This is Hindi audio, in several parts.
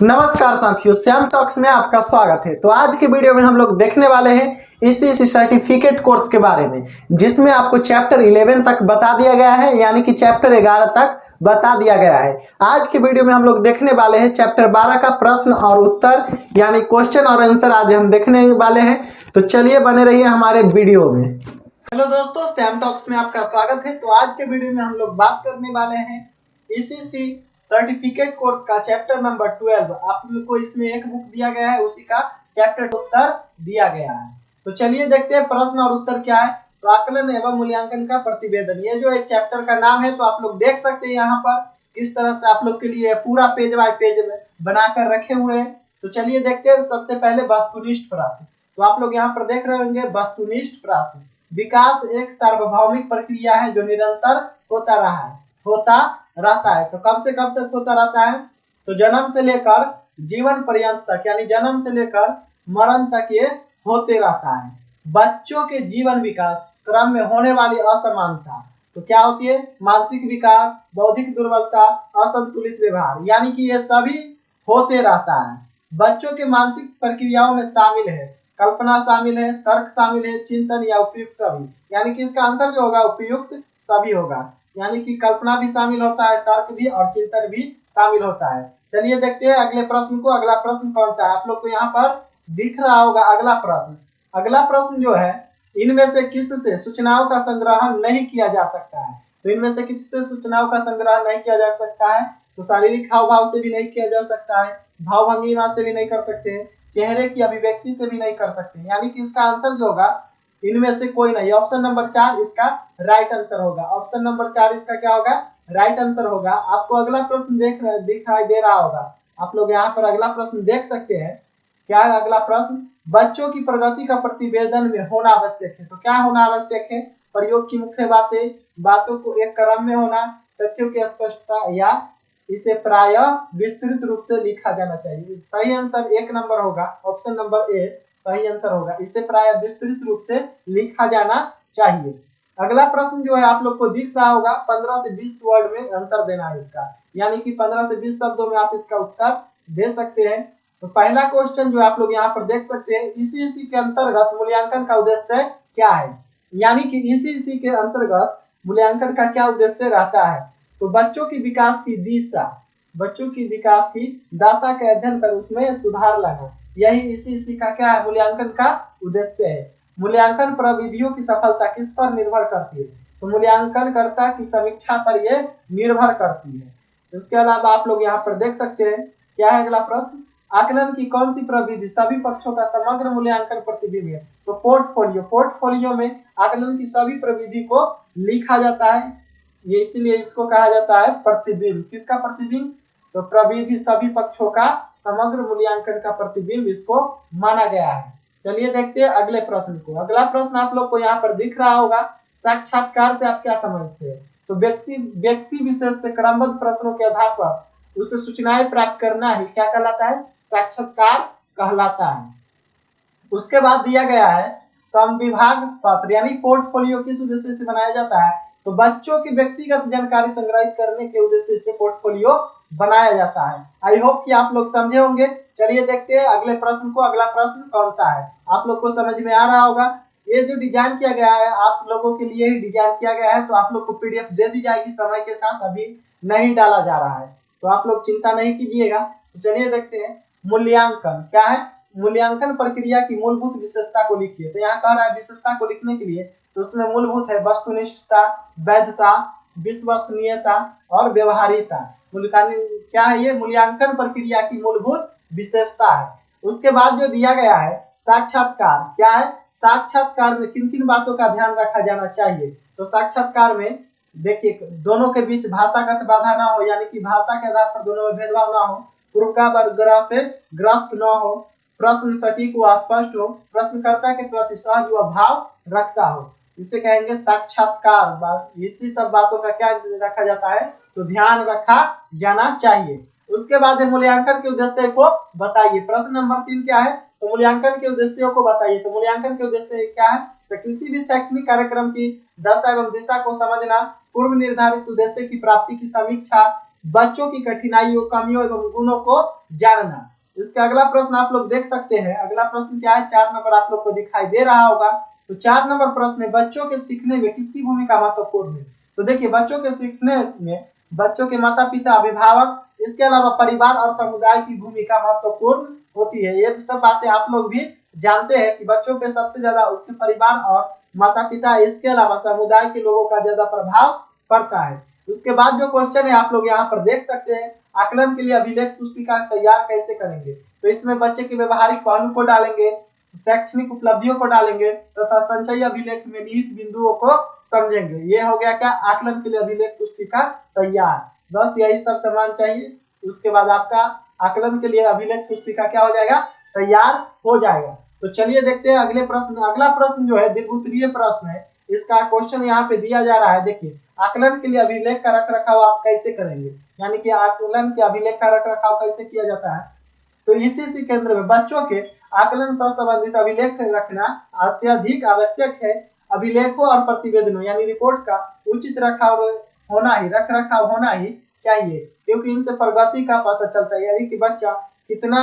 नमस्कार साथियों, श्याम टॉक्स में आपका स्वागत है। तो आज की वीडियो में हम लोग देखने वाले हैं ईसीसी सर्टिफिकेट कोर्स के बारे में, जिसमें आपको चैप्टर 11 तक बता दिया गया है, यानी कि चैप्टर 11 तक बता दिया गया है। आज की वीडियो में हम लोग देखने वाले हैं चैप्टर 12 का प्रश्न और उत्तर, यानी क्वेश्चन और आंसर आज हम देखने वाले हैं। तो चलिए बने रहिए हमारे वीडियो में। हेलो दोस्तों, श्याम टॉक्स में आपका स्वागत है। तो आज के वीडियो में हम लोग बात करने वाले हैं ईसीसी सर्टिफिकेट कोर्स का चैप्टर नंबर 12। आप लोग को इसमें एक बुक दिया गया है, उसी का चैप्टर उत्तर दिया गया है। तो चलिए देखते हैं प्रश्न और उत्तर क्या है। तो आकलन एवं मूल्यांकन का प्रतिवेदन, ये जो एक चैप्टर का नाम है। तो आप लोग देख सकते हैं यहाँ पर किस तरह से आप लोग के लिए पूरा पेज बाय पेज में बनाकर रखे हुए हैं। तो चलिए देखते हैं। सबसे पहले वस्तुनिष्ठ प्रश्न, तो आप लोग यहाँ पर देख रहे होंगे वस्तुनिष्ठ प्रश्न। विकास एक सार्वभौमिक प्रक्रिया है जो निरंतर होता रहता है। तो कब से कब तक होता रहता है? तो जन्म से लेकर जीवन पर्यंत तक, यानी जन्म से लेकर मरण तक ये होते रहता है। बच्चों के जीवन विकास क्रम में होने वाली असमानता तो क्या होती है? मानसिक विकार, बौद्धिक दुर्बलता, असंतुलित व्यवहार, यानी कि ये सभी होते रहता है। बच्चों के मानसिक प्रक्रियाओं में शामिल है कल्पना, शामिल है तर्क, शामिल है चिंतन या उपयुक्त सभी, यानी कि इसका आंसर जो होगा उपयुक्त सभी होगा। यानी कि कल्पना भी शामिल होता है, तर्क भी और चिंतन भी शामिल होता है। चलिए देखते हैं अगले प्रश्न को। अगला प्रश्न कौन सा है? आप लोग को यहाँ पर दिख रहा होगा अगला प्रश्न। अगला प्रश्न जो है, इनमें से किससे सूचनाओं का संग्रह नहीं किया जा सकता है? तो इनमें से किससे सूचनाओं का संग्रह नहीं किया जा सकता है? तो शारीरिक हाव भाव से भी नहीं किया जा सकता है, भाव भंगिमा से भी नहीं कर सकते, चेहरे की अभिव्यक्ति से भी नहीं कर सकते। यानी कि इसका आंसर जो होगा इनमें से कोई नहीं। ऑप्शन नंबर 4 इसका राइट आंसर होगा। ऑप्शन नंबर 4 इसका क्या होगा? राइट आंसर होगा। आपको अगला प्रश्न दिखाई दे रहा होगा। आप लोग यहाँ पर अगला प्रश्न देख सकते हैं। क्या है अगला प्रश्न? बच्चों की प्रगति का प्रतिवेदन में होना आवश्यक है। तो क्या होना आवश्यक है? प्रयोग की मुख्य बातें, बातों को एक क्रम में होना, तथ्यों की स्पष्टता, या इसे प्राय विस्तृत रूप से लिखा जाना चाहिए। सही आंसर 1 नंबर होगा। ऑप्शन नंबर ए सही आंसर होगा। इसे प्राय विस्तृत रूप से लिखा जाना चाहिए। अगला प्रश्न जो है आप लोग को दिख रहा होगा, 15 से 20 वर्ड में आंसर देना है इसका, यानी कि 15 से 20 शब्दों में आप इसका उत्तर दे सकते हैं। तो पहला क्वेश्चन जो आप लोग यहाँ पर देख सकते हैं, इसी के अंतर्गत मूल्यांकन का उद्देश्य क्या है? यानी कि इसी के अंतर्गत मूल्यांकन का क्या उद्देश्य रहता है? तो बच्चों की विकास की दिशा, बच्चों की विकास की दशा का अध्ययन कर उसमें सुधार लाना, यही इसी का क्या है? मूल्यांकन का उद्देश्य है। मूल्यांकन प्रविधियों की सफलता किस पर निर्भर करती है? तो मूल्यांकनकर्ता की समीक्षा पर यह निर्भर करती है। उसके अलावा आप लोग यहाँ पर देख सकते हैं। क्या है अगला प्रश्न? आकलन की कौन सी प्रविधि सभी पक्षों का समग्र मूल्यांकन प्रतिबिंब है? तो पोर्टफोलियो में आकलन की सभी प्रविधि को लिखा जाता है, ये इसीलिए इसको कहा जाता है प्रतिबिंब। किसका प्रतिबिंब? तो प्रविधि सभी पक्षों का समग्र मूल्यांकन का प्रतिबिंब इसको माना गया है। चलिए देखते हैं अगले प्रश्न को। अगला प्रश्न आप लोग को यहाँ पर दिख रहा होगा, साक्षात्कार से आप क्या समझते हैं? तो व्यक्ति विशेष से क्रमबद्ध प्रश्नों के आधार पर उसे सूचनाएं प्राप्त करना ही क्या कहलाता है? साक्षात्कार कहलाता है। उसके बाद दिया गया है संविभाग पत्र, यानी पोर्टफोलियो किस उद्देश्य से बनाया जाता है? तो बच्चों की व्यक्तिगत जानकारी संग्रहित करने के उद्देश्य से पोर्टफोलियो बनाया जाता है। आई होप कि आप लोग समझे होंगे। चलिए देखते हैं अगले प्रश्न को। अगला प्रश्न कौन सा है? आप लोग को समझ में आ रहा होगा। ये जो डिजाइन किया गया है आप लोगों के लिए ही डिजाइन किया गया है। तो आप लोग को पीडीएफ दे दी जाएगी समय के साथ, अभी नहीं डाला जा रहा है, तो आप लोग चिंता नहीं कीजिएगा। तो चलिए देखते हैं। मूल्यांकन क्या है? मूल्यांकन प्रक्रिया की मूलभूत विशेषता को लिखिए। तो यहाँ कह रहा है विशेषता को लिखने के लिए, तो उसमें मूलभूत है वस्तुनिष्ठता, वैधता, विश्वसनीयता और व्यवहारिता। क्या है? ये मूल्यांकन प्रक्रिया की मूलभूत विशेषता है। उसके बाद जो दिया गया है साक्षात्कार, क्या है? साक्षात्कार में किन किन बातों का ध्यान रखा जाना चाहिए? तो साक्षात्कार में देखिए, दोनों के बीच भाषागत बाधा ना हो, यानी कि भाषा के आधार पर दोनों में भेदभाव ना हो, पूर्वाग्रह से ग्रस्त न हो, प्रश्न सटीक व स्पष्ट हो, प्रश्नकर्ता के प्रति सहज व भाव रखता हो, इसे कहेंगे साक्षात्कार। इसी सब बातों का क्या रखा जाता है? तो ध्यान रखा जाना चाहिए। उसके बाद मूल्यांकन के उद्देश्य को बताइए। प्रश्न नंबर 3 क्या है? तो मूल्यांकन के उद्देश्यों को बताइए। तो मूल्यांकन के उद्देश्य क्या है? तो किसी भी शैक्षणिक कार्यक्रम की दशा एवं दिशा को समझना, पूर्व निर्धारित उद्देश्य की प्राप्ति की समीक्षा, बच्चों की कठिनाइयों, कमियों एवं गुणों को जानना। इसका अगला प्रश्न आप लोग देख सकते हैं। अगला प्रश्न क्या है, 4 नंबर आप लोग को दिखाई दे रहा होगा। तो 4 नंबर प्रश्न है, बच्चों के सीखने में किसकी भूमिका महत्वपूर्ण है। तो देखिए, बच्चों के सीखने में बच्चों के माता पिता, अभिभावक, इसके अलावा परिवार और समुदाय की भूमिका महत्वपूर्ण होती है। ये सब बातें आप लोग भी जानते हैं कि बच्चों पे सबसे ज्यादा उसके परिवार और माता पिता, इसके अलावा समुदाय के लोगों का ज्यादा प्रभाव पड़ता है। उसके बाद जो क्वेश्चन है आप लोग यहाँ पर देख सकते हैं, आकलन के लिए अभिलेख पुस्तिका तैयार कैसे करेंगे। तो इसमें बच्चे के व्यवहारिक पहलू को डालेंगे, शैक्षणिक उपलब्धियों को डालेंगे तथा संचयी अभिलेख में निहित बिंदुओं को समझेंगे। ये हो गया क्या, आकलन के लिए अभिलेख पुस्तिका तैयार। बस यही सब सामान चाहिए, उसके बाद आपका आकलन के लिए अभिलेख पुस्तिका क्या हो जाएगा, तैयार हो जाएगा। तो चलिए देखते हैं अगले प्रश्न। अगला प्रश्न जो है दीर्घोत्तरीय प्रश्न है, इसका क्वेश्चन यहाँ पे दिया जा रहा है। देखिए, आकलन के लिए अभिलेख का रख रखाव आप कैसे करेंगे, यानी कि आकलन के अभिलेख का रख रखाव कैसे किया जाता है। तो इसी केंद्र में बच्चों के आकलन से संबंधित अभिलेख रखना अत्यधिक आवश्यक है। अभिलेखों और प्रतिवेदनों यानी रिपोर्ट का उचित रख रखाव होना ही चाहिए, क्योंकि इनसे प्रगति का पता चलता है, यानी कि बच्चा कितना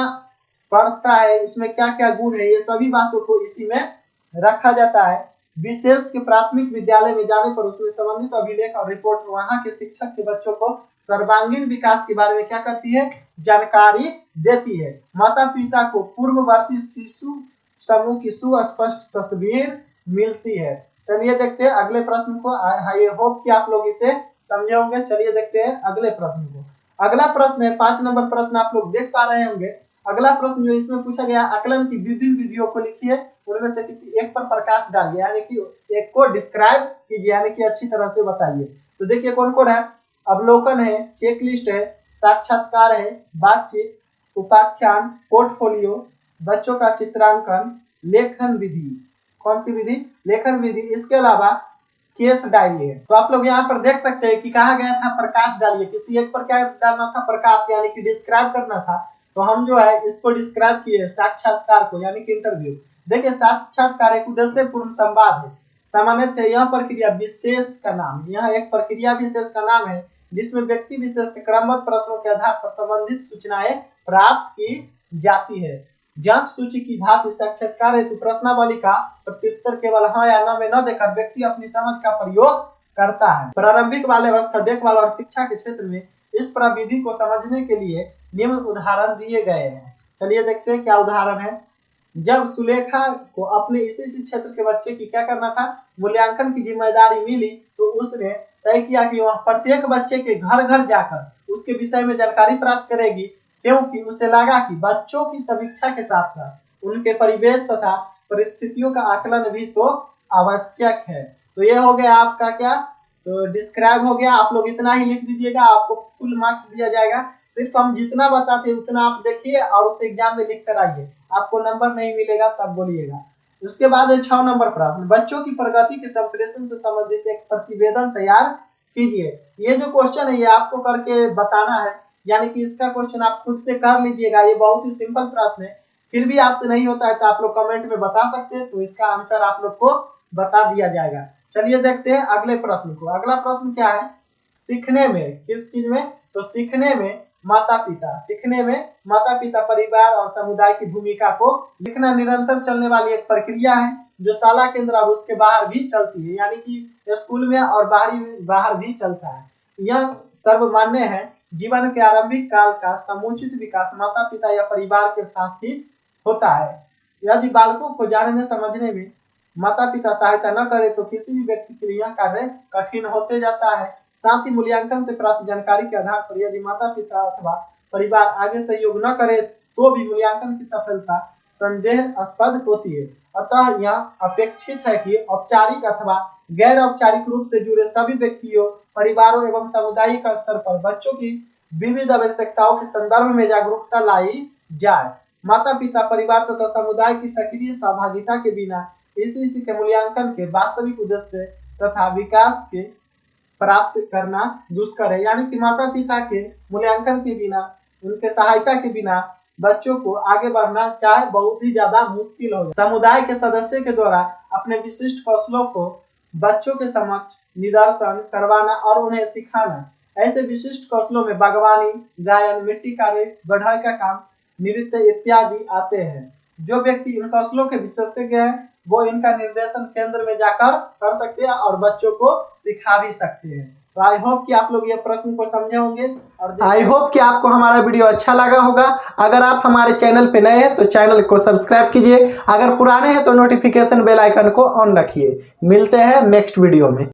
पढ़ता है, उसमें क्या क्या गुण है, ये सभी बातों को इसी में रखा जाता है। विशेष के प्राथमिक विद्यालय में जाने पर उसमें संबंधित अभिलेख और रिपोर्ट वहां के शिक्षक के बच्चों को सर्वांगीण विकास के बारे में क्या करती है, जानकारी देती है। माता पिता को पूर्ववर्ती शिशु समूह की सुस्पष्ट तस्वीर मिलती है। चलिए देखते हैं अगले प्रश्न को। आई होप कि आप लोग इसे समझे होंगे। चलिए देखते हैं अगले प्रश्न को। अगला प्रश्न है 5 नंबर प्रश्न, आप लोग देख पा रहे होंगे। अगला प्रश्न जो इसमें पूछा गया, आकलन की विभिन्न विधियों को लिखिए, उनमें से किसी एक पर प्रकाश डालिए, यानी कि एक को डिस्क्राइब कीजिए, यानी कि अच्छी तरह से बताइए। तो देखिए कौन कौन है, अवलोकन है, चेकलिस्ट है, साक्षात्कार है, बातचीत, उपाख्यान, पोर्टफोलियो, बच्चों का चित्रांकन, लेखन विधि। कौन सी विधि, लेखन विधि। इसके अलावा केस डायरी है। तो आप लोग यहाँ पर देख सकते हैं कि कहा गया था प्रकाश डालिए, किसी एक पर क्या डालना था, प्रकाश, यानी कि डिस्क्राइब करना था। तो हम जो है इसको डिस्क्राइब किए, साक्षात्कार को, यानी कि इंटरव्यू। देखिए, साक्षात्कार एक उद्देश्यपूर्ण संवाद है। सामान्यतः यह प्रक्रिया विशेष का नाम, यह एक प्रक्रिया विशेष का नाम है जिसमें व्यक्ति विशेष से क्रमबद्ध प्रश्नों के आधार पर संबंधित सूचनाएं प्राप्त की जाती है। जांच सूची की भांति साक्षात्कार हेतु प्रश्नावली का प्रत्युत्तर केवल हाँ या न में न देकर व्यक्ति अपनी समझ का प्रयोग करता है। प्रारंभिक बाल्यावस्था, देखभाल और शिक्षा के क्षेत्र में इस प्रविधि को समझने के लिए निम्न उदाहरण दिए गए हैं। चलिए देखते हैं क्या उदाहरण है। जब सुलेखा को अपने इसी क्षेत्र के बच्चे की क्या करना था, मूल्यांकन की जिम्मेदारी मिली, तो उसने तय किया कि वह प्रत्येक बच्चे के घर घर जाकर उसके विषय में जानकारी प्राप्त करेगी, क्योंकि उसे लगा कि बच्चों की समीक्षा के साथ साथ उनके परिवेश तथा परिस्थितियों का आकलन भी तो आवश्यक है। तो ये हो गया आपका क्या, तो डिस्क्राइब हो गया। आप लोग इतना ही लिख दीजिएगा, आपको फुल मार्क्स दिया जाएगा। सिर्फ हम जितना बताते हैं उतना आप देखिए और उसे एग्जाम में लिख कर आइए, आपको नंबर नहीं मिलेगा तब बोलिएगा। उसके बाद 6 नंबर प्रश्न, बच्चों की प्रगति के संप्रेषण से संबंधित एक प्रतिवेदन तैयार कीजिए। ये जो क्वेश्चन है ये आपको करके बताना है, यानी कि इसका क्वेश्चन आप खुद से कर लीजिएगा। ये बहुत ही सिंपल प्रश्न है, फिर भी आपसे नहीं होता है तो आप लोग कमेंट में बता सकते हैं, तो इसका आंसर आप लोग को बता दिया जाएगा। चलिए देखते हैं अगले प्रश्न को। अगला प्रश्न क्या है, सीखने में किस चीज में, तो सीखने में माता पिता, सीखने में माता पिता, परिवार और समुदाय की भूमिका को लिखना निरंतर चलने वाली एक प्रक्रिया है जो शाला केंद्र और उसके बाहर भी चलती है, यानी कि स्कूल में और बाहर भी चलता है। यह सर्वमान्य है, जीवन के आरंभिक काल का समुचित विकास माता पिता या परिवार के साथ ही होता है। यदि बालकों को जानने समझने में माता पिता सहायता न करे तो किसी भी व्यक्ति के लिए यह कार्य कठिन होते जाता है। साथ ही मूल्यांकन से प्राप्त जानकारी के आधार पर यदि माता पिता अथवा परिवार आगे सहयोग न करे तो भी मूल्यांकन की सफलता संदेहास्पद होती है। अतः यह अपेक्षित है कि औपचारिक अथवा गैर औपचारिक रूप से जुड़े सभी व्यक्तियों, परिवारों एवं सामुदायिक स्तर पर बच्चों की विविध आवश्यकताओं के संदर्भ में जागरूकता लाई जाए। माता पिता, परिवार तथा समुदाय की सक्रिय सहभागिता के बिना इसी के मूल्यांकन के वास्तविक उद्देश्य तथा विकास के प्राप्त करना दुष्कर है। यानी कि माता पिता के मूल्यांकन के बिना, उनके सहायता के बिना बच्चों को आगे बढ़ना क्या है, बहुत ही ज्यादा मुश्किल हो जाए। समुदाय के सदस्य के द्वारा अपने विशिष्ट कौशलों को बच्चों के समक्ष निदर्शन करवाना और उन्हें सिखाना, ऐसे विशिष्ट कौशलों में बागवानी, गायन, मिट्टी कार्य, बढ़ई का काम, नृत्य इत्यादि आते हैं। जो व्यक्ति इन कौशलों के विशेषज्ञ हैं वो इनका निर्देशन केंद्र में जाकर कर सकते हैं और बच्चों को सिखा भी सकते हैं। तो आई होप कि आप लोग ये प्रश्न को समझे होंगे और आई होप कि आपको हमारा वीडियो अच्छा लगा होगा। अगर आप हमारे चैनल पे नए हैं तो चैनल को सब्सक्राइब कीजिए, अगर पुराने हैं तो नोटिफिकेशन बेल आइकन को ऑन रखिए। मिलते हैं नेक्स्ट वीडियो में।